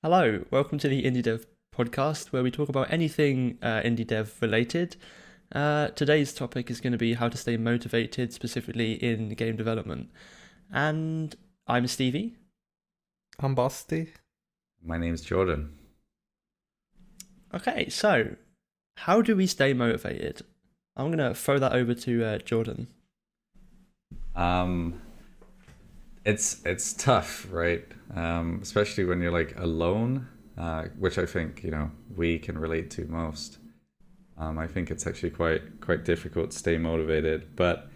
Hello, welcome to the Indie Dev podcast where we talk about anything indie dev related. Today's topic is going to be how to stay motivated, specifically in game development. And I'm Stevie. I'm Basti. My name's Jordan. Okay, so how do we stay motivated? I'm going to throw that over to Jordan. Um, it's tough, right? Especially when you're like alone, which I think we can relate to most. I think it's actually quite difficult to stay motivated, but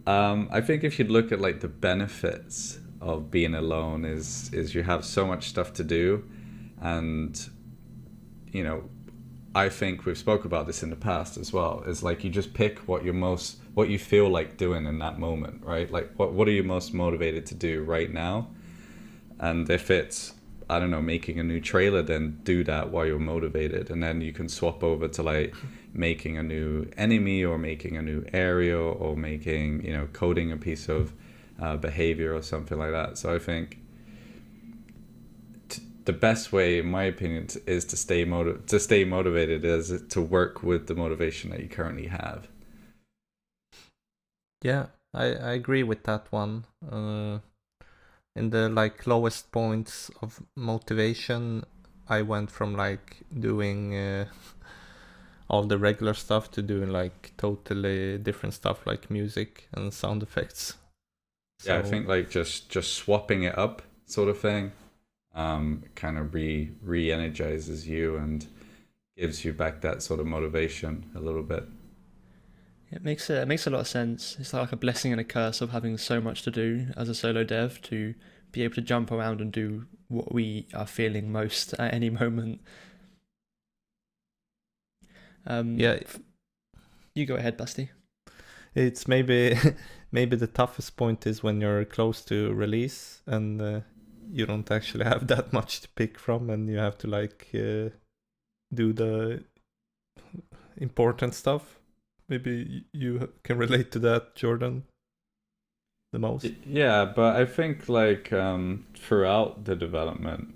I think if you look at like the benefits of being alone is you have so much stuff to do, and you know I think we've spoke about this in the past as well. Is like you just pick what you feel like doing in that moment, right? Like what are you most motivated to do right now? And if it's, I don't know, making a new trailer, then do that while you're motivated, and then you can swap over to like making a new enemy or making a new area or making coding a piece of behavior or something like that. So I think the best way, in my opinion, is to stay motivated is to work with the motivation that you currently have. Yeah, I agree with that one. In the like lowest points of motivation, I went from like doing all the regular stuff to doing like totally different stuff like music and sound effects. Yeah, I think like just swapping it up sort of thing kind of re-energizes you and gives you back that sort of motivation a little bit. It makes a lot of sense. It's like a blessing and a curse of having so much to do as a solo dev to be able to jump around and do what we are feeling most at any moment. Yeah, You go ahead, Basti. it's maybe maybe the toughest point is when you're close to release and you don't actually have that much to pick from, and you have to like do the important stuff. Maybe you can relate to that, Jordan, the most. Yeah, but I think like throughout the development,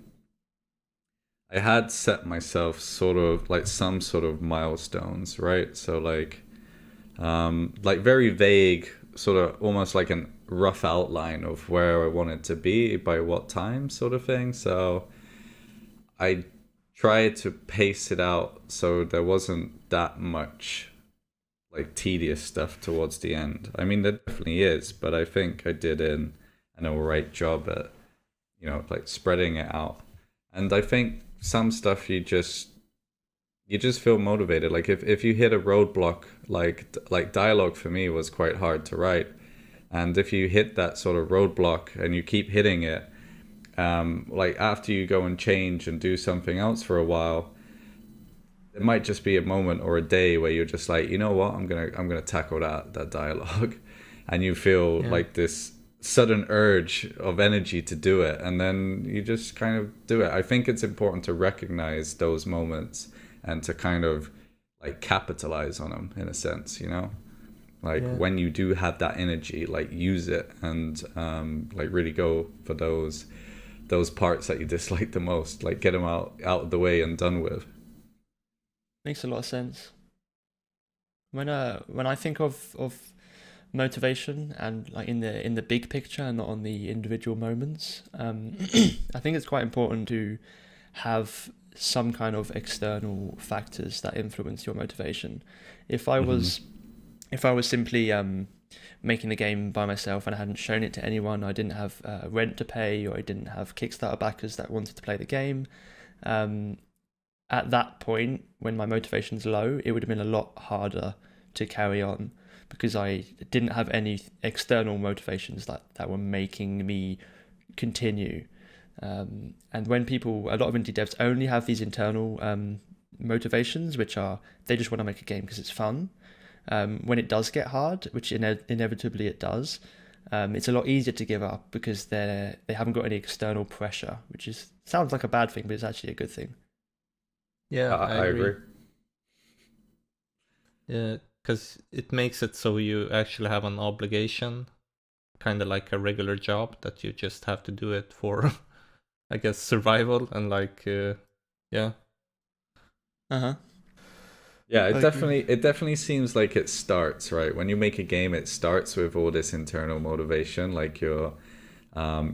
I had set myself sort of like some sort of milestones, right? So like very vague, sort of almost like a rough outline of where I wanted to be by what time, sort of thing. So I tried to pace it out so there wasn't that much like tedious stuff towards the end. I mean, there definitely is, but I think I did an alright job at like spreading it out. And I think some stuff you just feel motivated. Like if you hit a roadblock, like dialogue for me was quite hard to write, and if you hit that sort of roadblock and you keep hitting it, like after you go and change and do something else for a while, it might just be a moment or a day where you're just like, you know what, I'm gonna tackle that dialogue, and you feel Yeah. like this sudden urge of energy to do it, and then you just kind of do it. I think it's important to recognize those moments and to kind of like capitalize on them in a sense, like Yeah. when you do have that energy, like use it and like really go for those parts that you dislike the most, like get them out of the way and done with. Makes a lot of sense. When I think of motivation and like in the big picture and not on the individual moments, I think it's quite important to have some kind of external factors that influence your motivation. If I Hmm. was if I was simply making the game by myself and I hadn't shown it to anyone, I didn't have rent to pay, or I didn't have Kickstarter backers that wanted to play the game. Um, at that point, when my motivation's low, it would have been a lot harder to carry on because I didn't have any external motivations that were making me continue. And when a lot of indie devs only have these internal motivations, which are they just want to make a game because it's fun. When it does get hard, which inevitably it does, it's a lot easier to give up because they haven't got any external pressure, which is sounds like a bad thing, but it's actually a good thing. Yeah, I I agree. agree. Yeah, because it makes it so you actually have an obligation, kind of like a regular job that you just have to do it for I guess, survival and like yeah. Uh-huh. Yeah, I agree. it definitely seems like it starts, right? When you make a game, it starts with all this internal motivation. Like you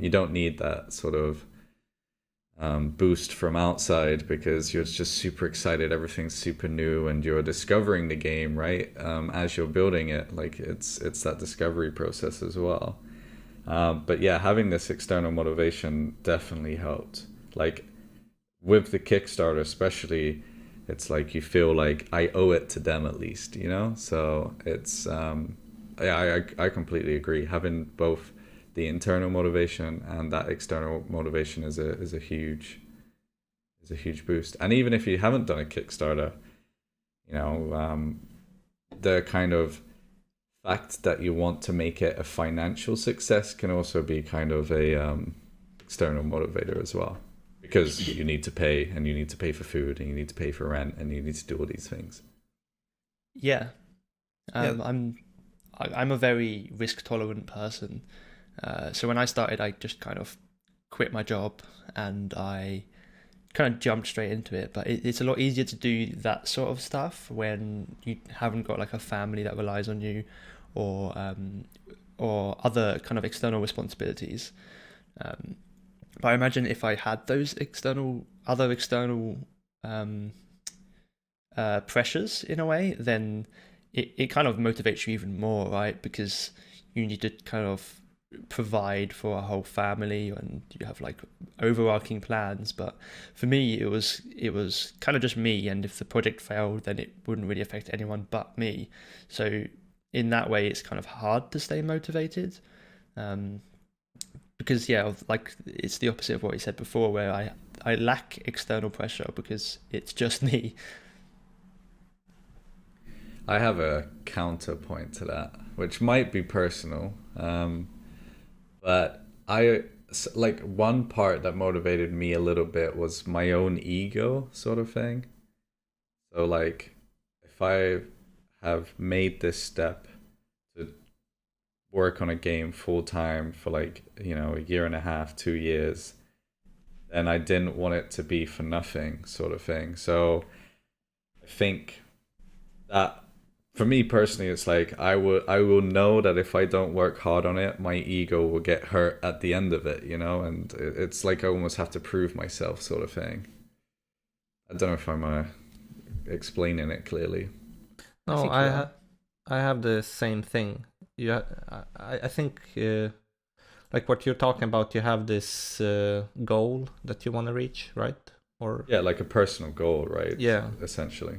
don't need that sort of boost from outside because you're just super excited. Everything's super new, and you're discovering the game, right? As you're building it, like it's that discovery process as well. But yeah, having this external motivation definitely helped. Like with the Kickstarter, especially, it's like you feel like I owe it to them at least, you know. So it's yeah, I completely agree. Having both the internal motivation and that external motivation is a huge boost. And even if you haven't done a Kickstarter, you know, the kind of fact that you want to make it a financial success can also be kind of a external motivator as well, because you need to pay, and you need to pay for food, and you need to pay for rent, and you need to do all these things. Yeah. Yeah. I'm a very risk tolerant person. So when I started, I just kind of quit my job and I kind of jumped straight into it. But it's a lot easier to do that sort of stuff when you haven't got like a family that relies on you, or other kind of external responsibilities. But I imagine if I had those other external um, pressures in a way, then it kind of motivates you even more, right? Because you need to kind of provide for a whole family and you have like overarching plans. But for me, it was kind of just me, and if the project failed, then it wouldn't really affect anyone but me. So in that way, it's kind of hard to stay motivated. Um, because yeah, like it's the opposite of what you said before, where I lack external pressure because it's just me. I have a counterpoint to that, which might be personal, but like one part that motivated me a little bit was my own ego, sort of thing. So like, if I have made this step to work on a game full time for like, you know, a year and a half, 2 years, then I didn't want it to be for nothing, sort of thing. So I think that for me personally, it's like I will know that if I don't work hard on it, my ego will get hurt at the end of it, you know, and it's like I almost have to prove myself, sort of thing. I don't know if I'm explaining it clearly. I No, think you are. I have the same thing. I think like what you're talking about, you have this goal that you want to reach, right? Or Yeah, like a personal goal, right? yeah, Essentially.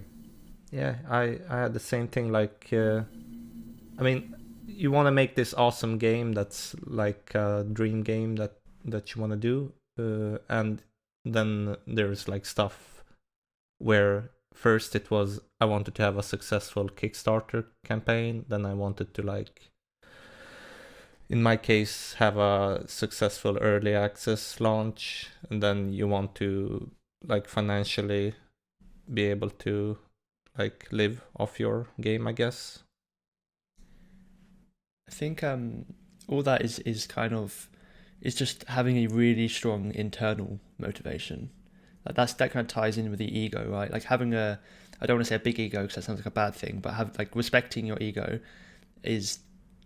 yeah. I had the same thing. Like I mean, you want to make this awesome game that's like a dream game that you want to do, and then there's like stuff where first it was I wanted to have a successful Kickstarter campaign, then I wanted to like in my case have a successful early access launch, and then you want to like financially be able to like live off your game, I guess. I think all that is kind of is just having a really strong internal motivation. Like that kind of ties in with the ego, right? Like having a, I don't want to say a big ego because that sounds like a bad thing, but have like respecting your ego is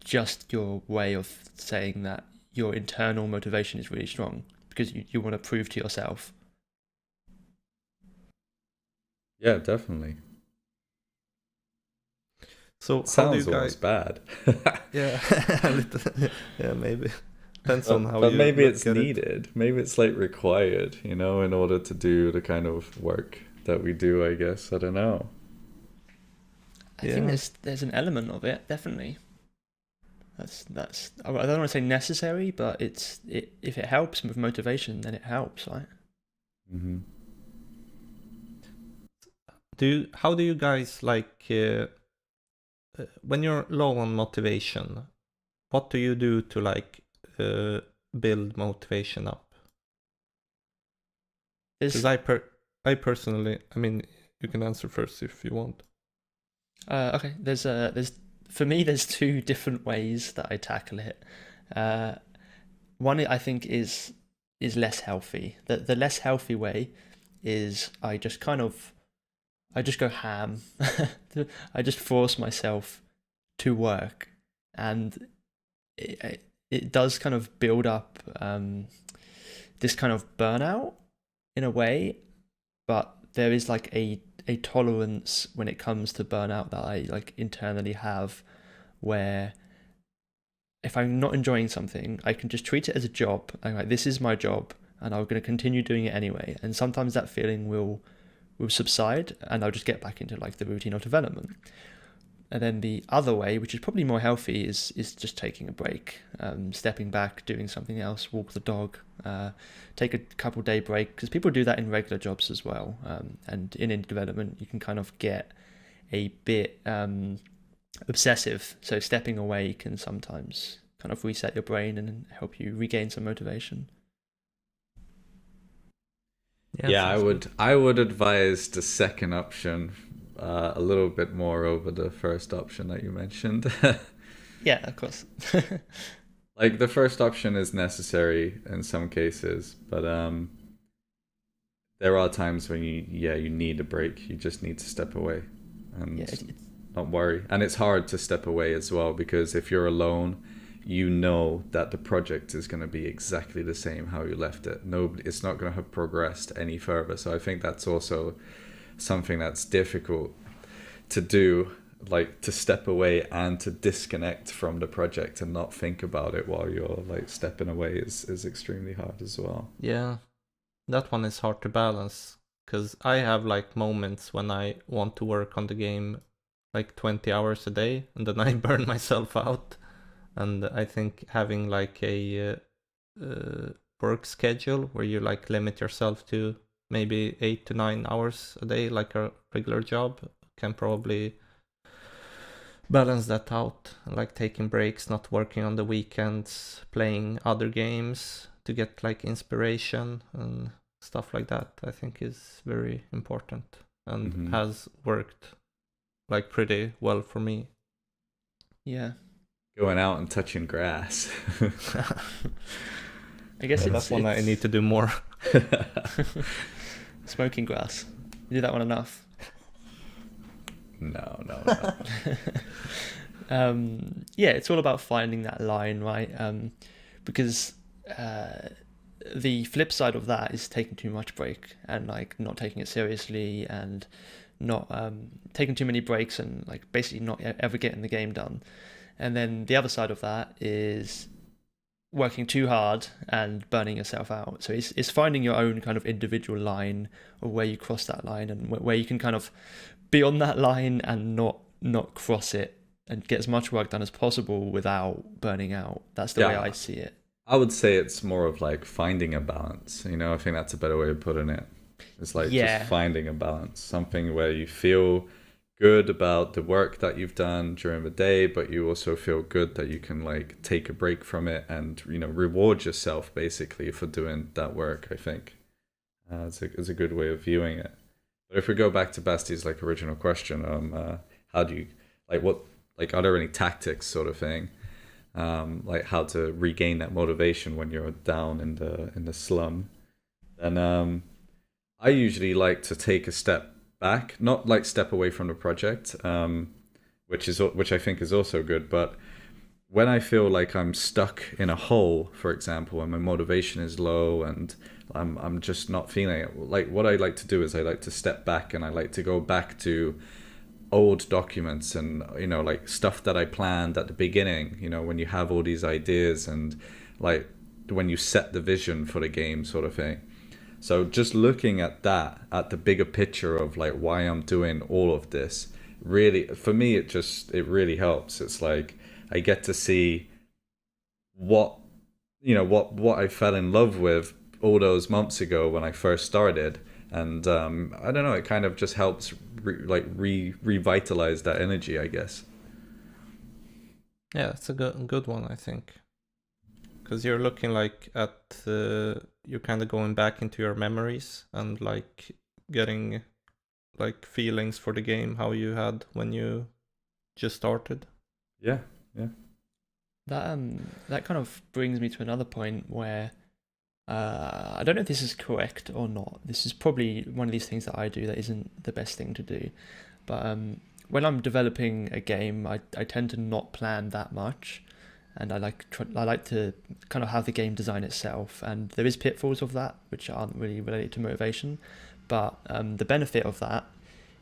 just your way of saying that your internal motivation is really strong because you want to prove to yourself. Yeah, definitely. So It how do you sounds guys? almost bad. Yeah, a little, yeah, maybe depends on how But you maybe look it's at it. needed. Maybe it's like required, you know, in order to do the kind of work that we do, I guess. I don't know. I think Yeah, there's an element of it, definitely. That's I don't want to say necessary, but if it helps with motivation, then it helps, right? Hmm. how do you guys like when you're low on motivation? What do you do to like uh, build motivation up? Because There's I personally, I mean, you can answer first if you want. okay. There's for me there's two different ways that I tackle it. Uh, one I think is is less healthy. The less healthy way is I just go ham. I just force myself to work, and it does kind of build up this kind of burnout in a way, but there is like a tolerance when it comes to burnout that I like internally have, where if I'm not enjoying something, I can just treat it as a job. I'm like, this is my job, and I'm going to continue doing it anyway. And sometimes that feeling will subside, and I'll just get back into like the routine of development. And then the other way, which is probably more healthy, is just taking a break, stepping back, doing something else, walk the dog, take a couple day break, because people do that in regular jobs as well. And in indie development, you can kind of get a bit obsessive. So stepping away can sometimes kind of reset your brain and help you regain some motivation. Yeah, I would advise the second option a little bit more over the first option that you mentioned. Yeah, of course. Like the first option is necessary in some cases, but there are times when you need a break. You just need to step away and not worry. And it's hard to step away as well, because if you're alone, you know that the project is going to be exactly the same how you left it. It's not going to have progressed any further. So I think that's also something that's difficult to do, like to step away and to disconnect from the project and not think about it while you're like stepping away is extremely hard as well. Yeah, that one is hard to balance, because I have like moments when I want to work on the game like 20 hours a day, and then I burn myself out. And I think having like a work schedule where you like limit yourself to maybe 8 to 9 hours a day, like a regular job, can probably balance that out. Like taking breaks, not working on the weekends, playing other games to get like inspiration and stuff like that, I think is very important and has worked like pretty well for me. Yeah. Going out and touching grass. I guess that's one I need to do more. Smoking grass. You do that one enough? No. Yeah, it's all about finding that line, right? Because the flip side of that is taking too much break and like not taking it seriously and not taking too many breaks and like basically not ever getting the game done. And then the other side of that is working too hard and burning yourself out. So it's finding your own kind of individual line of where you cross that line and where you can kind of be on that line and not cross it and get as much work done as possible without burning out. That's the way I see it. I would say it's more of like finding a balance. You know, I think that's a better way of putting it. It's like just finding a balance, something where you feel good about the work that you've done during the day, but you also feel good that you can like take a break from it and, you know, reward yourself basically for doing that work. I think it's a good way of viewing it. But if we go back to Basti's like original question, how do you are there any tactics sort of thing, like how to regain that motivation when you're down in the slum? And I usually like to take a step back, not like step away from the project, which I think is also good. But when I feel like I'm stuck in a hole, for example, and my motivation is low and I'm just not feeling it, like what I like to do is I like to step back and I like to go back to old documents and, you know, like stuff that I planned at the beginning, you know, when you have all these ideas and like when you set the vision for the game sort of thing. So just looking at that, at the bigger picture of like why I'm doing all of this, really, for me, it really helps. It's like I get to see what I fell in love with all those months ago when I first started. And I don't know, it kind of just helps revitalize that energy, I guess. Yeah, it's a good one, I think. Because you're looking like at you're kind of going back into your memories and like getting like feelings for the game how you had when you just started. Yeah. That kind of brings me to another point where I don't know if this is correct or not. This is probably one of these things that I do that isn't the best thing to do. But when I'm developing a game, I tend to not plan that much, and I like to kind of have the game design itself. And there is pitfalls of that which aren't really related to motivation, but the benefit of that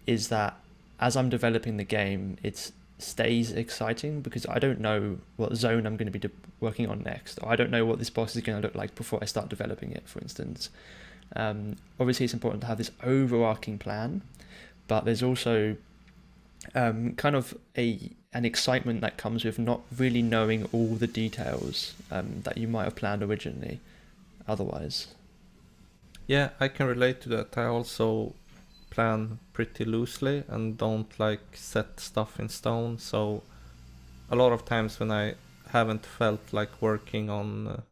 is that as I'm developing the game, it stays exciting because I don't know what zone I'm going to be working on next, or I don't know what this boss is going to look like before I start developing it, for instance. Obviously, it's important to have this overarching plan, but there's also kind of an excitement that comes with not really knowing all the details that you might have planned originally otherwise. Yeah, I can relate to that. I also plan pretty loosely and don't like set stuff in stone. So a lot of times when I haven't felt like working on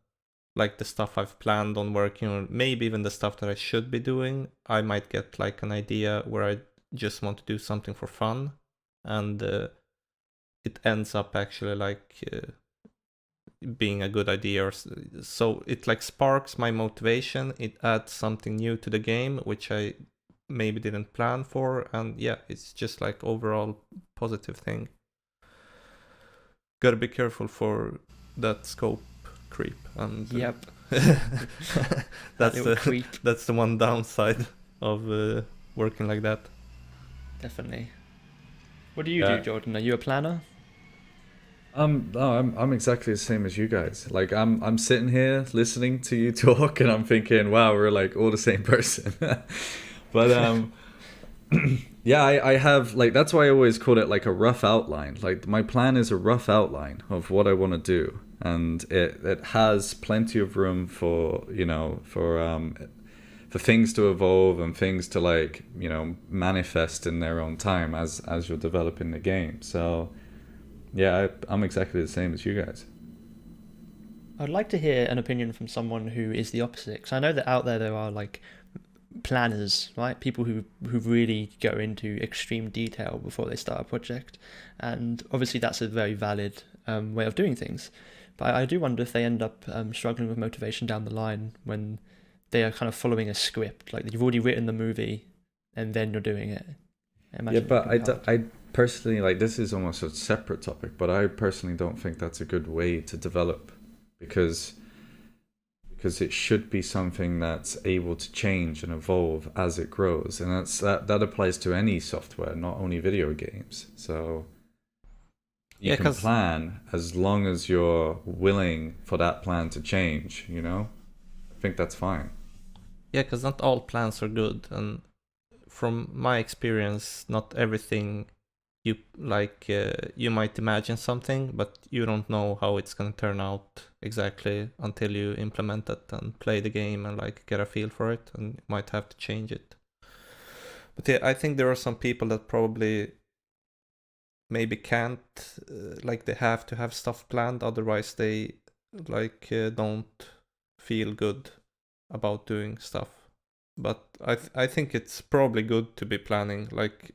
like the stuff I've planned on working on, maybe even the stuff that I should be doing, I might get like an idea where I just want to do something for fun, and it ends up actually like being a good idea, or so it like sparks my motivation. It adds something new to the game which I maybe didn't plan for, and yeah, it's just like overall positive thing. Gotta be careful for that scope creep, and Yep. that's creep. That's the one downside of working like that. Definitely. What do you do, Jordan? Are you a planner? No, I'm exactly the same as you guys. Like I'm sitting here listening to you talk, and I'm thinking, wow, we're like all the same person. But yeah, I have like, that's why I always call it like a rough outline. Like my plan is a rough outline of what I want to do, and it has plenty of room for, you know, for things to evolve and things to like, you know, manifest in their own time as you're developing the game. So yeah, I'm exactly the same as you guys. I'd like to hear an opinion from someone who is the opposite, because I know that out there are like planners, right? People who really go into extreme detail before they start a project, and obviously that's a very valid way of doing things. But I do wonder if they end up struggling with motivation down the line when they are kind of following a script, like you've already written the movie and then you're doing it. Yeah, but I personally, like, this is almost a separate topic, but I personally don't think that's a good way to develop, because it should be something that's able to change and evolve as it grows, and that applies to any software, not only video games. So you can plan as long as you're willing for that plan to change, you know? I think that's fine. Yeah, because not all plans are good, and from my experience, not everything you like, you might imagine something, but you don't know how it's going to turn out exactly until you implement it and play the game and like get a feel for it, and you might have to change it. But yeah, I think there are some people that probably maybe can't, like they have to have stuff planned, otherwise they like don't feel good about doing stuff. But I think it's probably good to be planning. Like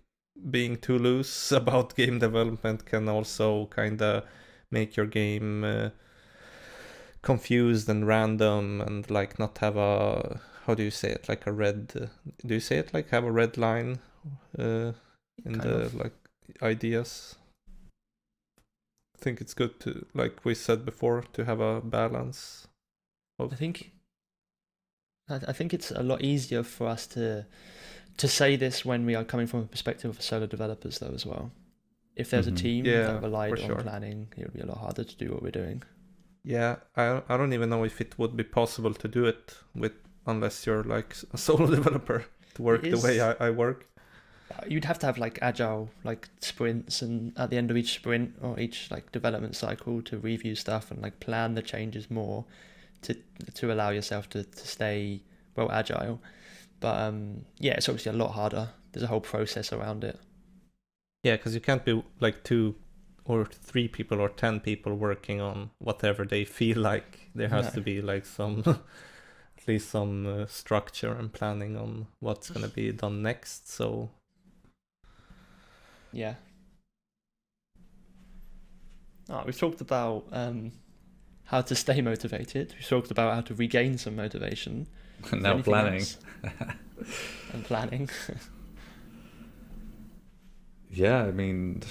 being too loose about game development can also kind of make your game confused and random, and like not have a, how do you say it, like a red, do you say it like have a red line in the like ideas? I think it's good to, like we said before, to have a balance of... I think it's a lot easier for us to say this when we are coming from a perspective of solo developers, though, as well. If there's a team that relied on planning, it would be a lot harder to do what we're doing. Yeah, I don't even know if it would be possible to do it with, unless you're like a solo developer, to work the way I work. You'd have to have like agile like sprints, and at the end of each sprint or each like development cycle to review stuff and like plan the changes more to allow yourself to stay well agile. But yeah, it's obviously a lot harder. There's a whole process around it. Yeah, because you can't be like 2 or 3 people or 10 people working on whatever they feel like. There has to be like some at least some structure and planning on what's going to be done next. So yeah. We've talked about how to stay motivated. We talked about how to regain some motivation. And now planning. And planning. Yeah, I mean,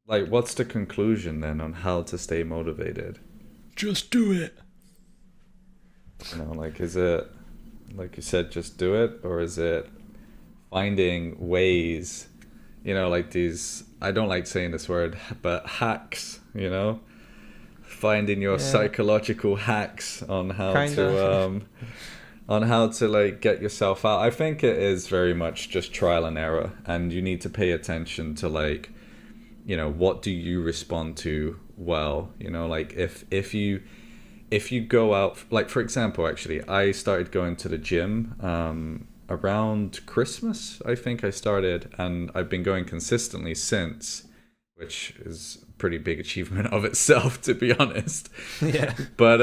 like, what's the conclusion then on how to stay motivated? Just do it. You know, like, is it, like you said, just do it? Or is it finding ways, you know, like these, I don't like saying this word, but hacks, you know? Finding your psychological hacks on how on how to like get yourself out. I think it is very much just trial and error, and you need to pay attention to, like, you know, what do you respond to well, you know, like if you go out, like, for example, actually I started going to the gym around Christmas, I think I started, and I've been going consistently since, which is a pretty big achievement of itself, to be honest. Yeah. But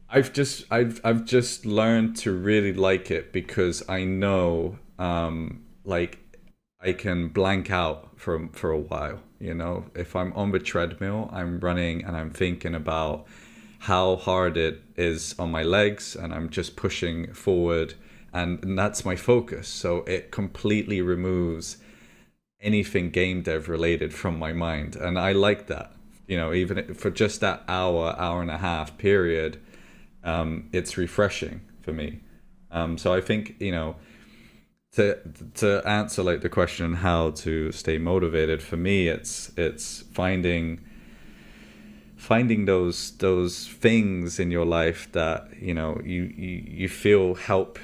I've just learned to really like it, because I know like I can blank out for a while, you know. If I'm on the treadmill, I'm running and I'm thinking about how hard it is on my legs, and I'm just pushing forward, and that's my focus. So it completely removes anything game dev related from my mind, and I like that, you know, even for just that hour and a half period. It's refreshing for me. So I think, you know, to answer like the question on how to stay motivated, for me it's finding those things in your life that, you know, you feel help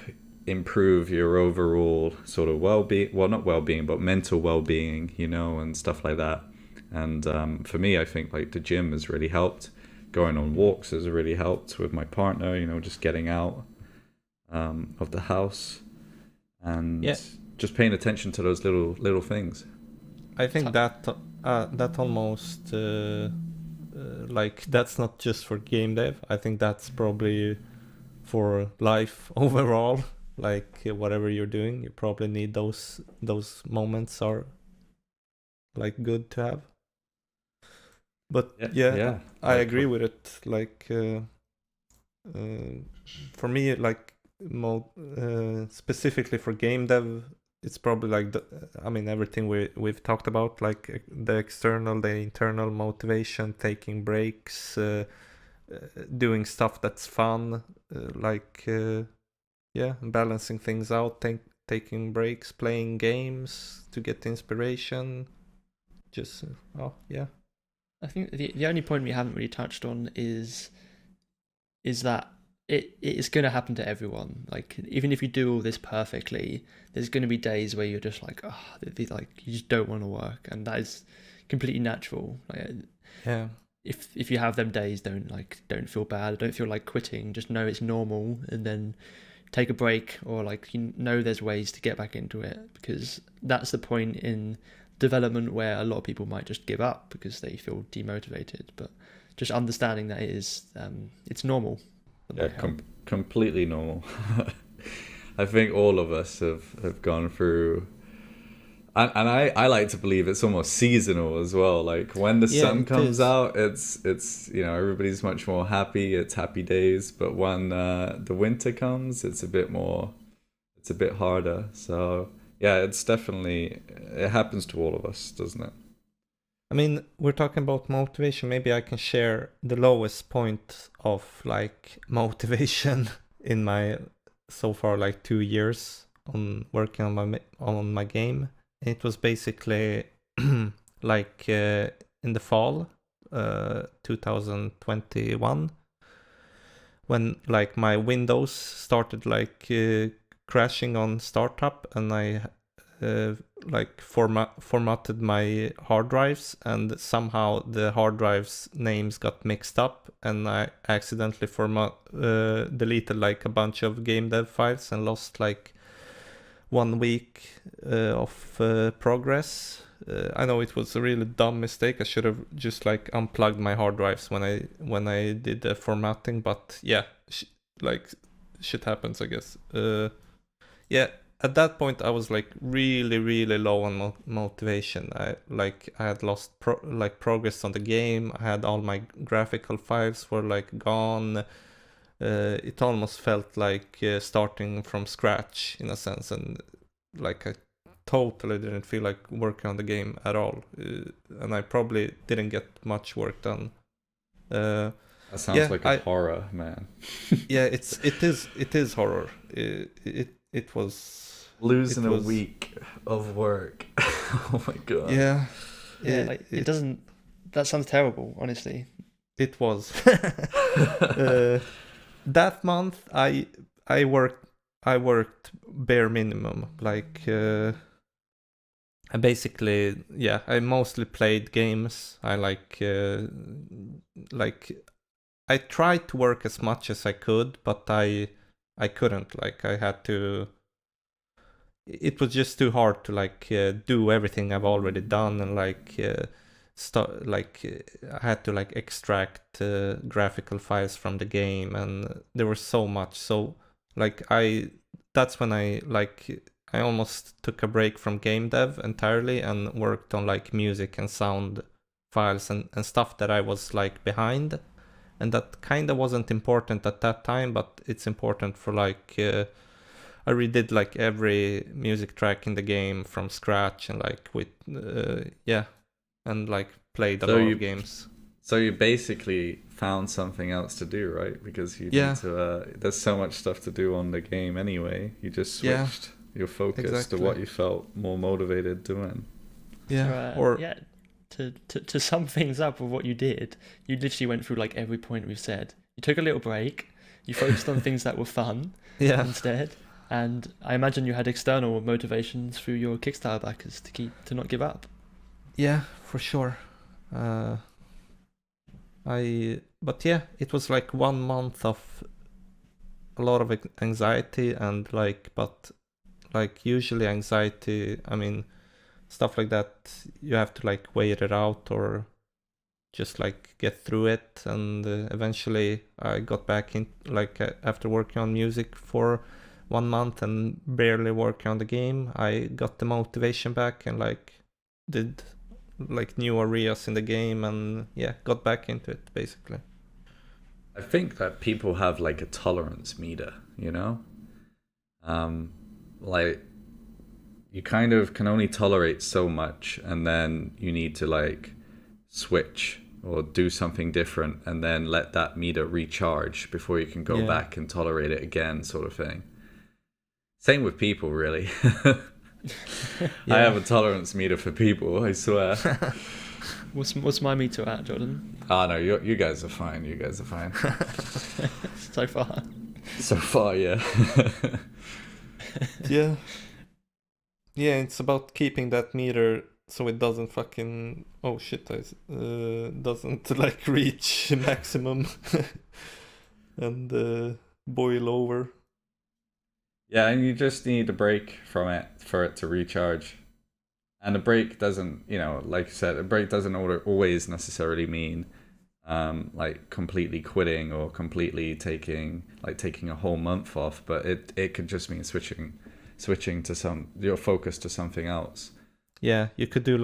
improve your overall sort of well-being, well, not well-being, but mental well-being, you know, and stuff like that. And for me, I think like the gym has really helped. Going on walks has really helped with my partner, you know, just getting out of the house, and just paying attention to those little things. I think that almost like that's not just for game dev. I think that's probably for life overall. Like whatever you're doing, you probably need those moments are like good to have. But yeah, I agree with it. Like for me, like specifically for game dev, it's probably like everything we've talked about, like the external, the internal motivation, taking breaks, doing stuff that's fun, balancing things out, taking breaks, playing games to get inspiration. Just I think the only point we haven't really touched on is that it is going to happen to everyone. Like, even if you do all this perfectly, there's going to be days where you're just like, like you just don't want to work, and that is completely natural. Like, yeah. If you have them days, don't feel bad, don't feel like quitting. Just know it's normal, and then take a break, or like, you know, there's ways to get back into it, because that's the point in development where a lot of people might just give up because they feel demotivated. But just understanding that it's normal. Yeah, completely normal. I think all of us have gone through, and I like to believe it's almost seasonal as well. Like when the sun comes out, it's you know, everybody's much more happy. It's happy days. But when the winter comes, it's a bit harder. So yeah, it's definitely, it happens to all of us, doesn't it? I mean, we're talking about motivation. Maybe I can share the lowest point of like motivation in my so far like 2 years on working on my game. It was basically like in the fall 2021, when like my Windows started like crashing on startup, and I formatted my hard drives, and somehow the hard drives names got mixed up, and I accidentally deleted like a bunch of game dev files and lost like 1 week of progress. I know it was a really dumb mistake. I should have just like unplugged my hard drives when I did the formatting, but yeah, like shit happens, I guess. at that point I was like really really low on motivation. I had lost progress on the game. I had all my graphical files were like gone. It almost felt like starting from scratch in a sense, and like I totally didn't feel like working on the game at all, and I probably didn't get much work done. That sounds like a horror, man. Yeah, it is horror. It was losing a week of work. Oh my god. Yeah. Like, it doesn't. That sounds terrible, honestly. It was. That month I worked bare minimum. Like I basically, I mostly played games. I like I tried to work as much as I could, but I couldn't. Like I had to. It was just too hard to like do everything I've already done, and like I had to like extract graphical files from the game, and there was so much. So like that's when I almost took a break from game dev entirely and worked on like music and sound files and stuff that I was like behind, and that kind of wasn't important at that time, but it's important for like I redid like every music track in the game from scratch, and like with and like played a lot of games. So you basically found something else to do, right? Because you need to. There's so much stuff to do on the game anyway. You just switched your focus to what you felt more motivated doing. Yeah. To sum things up with what you did, you literally went through like every point we've said. You took a little break. You focused on things that were fun instead. And I imagine you had external motivations through your Kickstarter backers to not give up. Yeah, for sure. It was like 1 month of a lot of anxiety, and but usually anxiety, I mean, stuff like that, you have to like wait it out or just like get through it. And eventually I got back in, after working on music for 1 month and barely working on the game, I got the motivation back and did new areas in the game, and got back into it basically. I think that people have like a tolerance meter, you know? You kind of can only tolerate so much, and then you need to like switch or do something different, and then let that meter recharge before you can go back and tolerate it again, sort of thing. Same with people, really. I have a tolerance meter for people, I swear. What's my meter at, Jordan? Oh no, you guys are fine. You guys are fine. So far. So far, yeah. Yeah. Yeah, it's about keeping that meter so it doesn't fucking doesn't like reach maximum and boil over. Yeah, and you just need a break from it for it to recharge. And a break doesn't, like you said, a break doesn't always necessarily mean like completely quitting or completely taking a whole month off, but it could just mean switching to your focus to something else. Yeah, you could do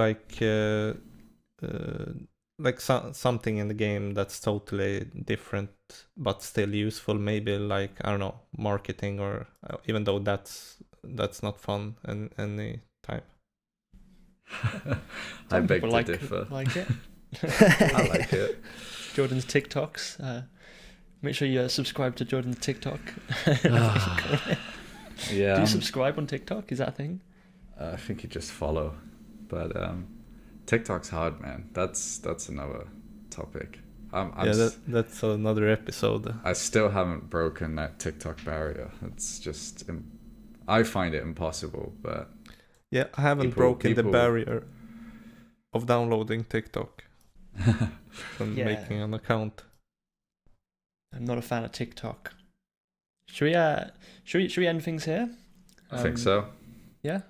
something in the game that's totally different but still useful. Maybe I don't know, marketing, or even though that's not fun any time. I beg to differ. Like it. I like it. Jordan's TikToks. Make sure you subscribe to Jordan's TikTok. Yeah. Do you subscribe on TikTok? Is that a thing? I think you just follow, but TikTok's hard, man. That's another topic. That's another episode. I still haven't broken that TikTok barrier. It's just I find it impossible, but I haven't broken the barrier of downloading TikTok and making an account. I'm not a fan of TikTok. Should we end things here? I think so. Yeah.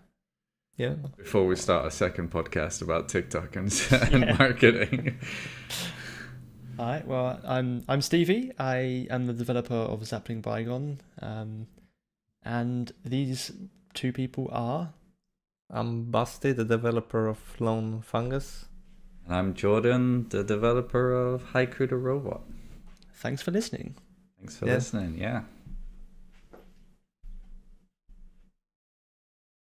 Yeah. Before we start a second podcast about TikTok and marketing. All right. Well, I'm Stevie. I am the developer of Zapling Bygone. And these two people are... I'm Basti, the developer of Lone Fungus. And I'm Jordan, the developer of Haiku the Robot. Thanks for listening. Thanks for listening, yeah.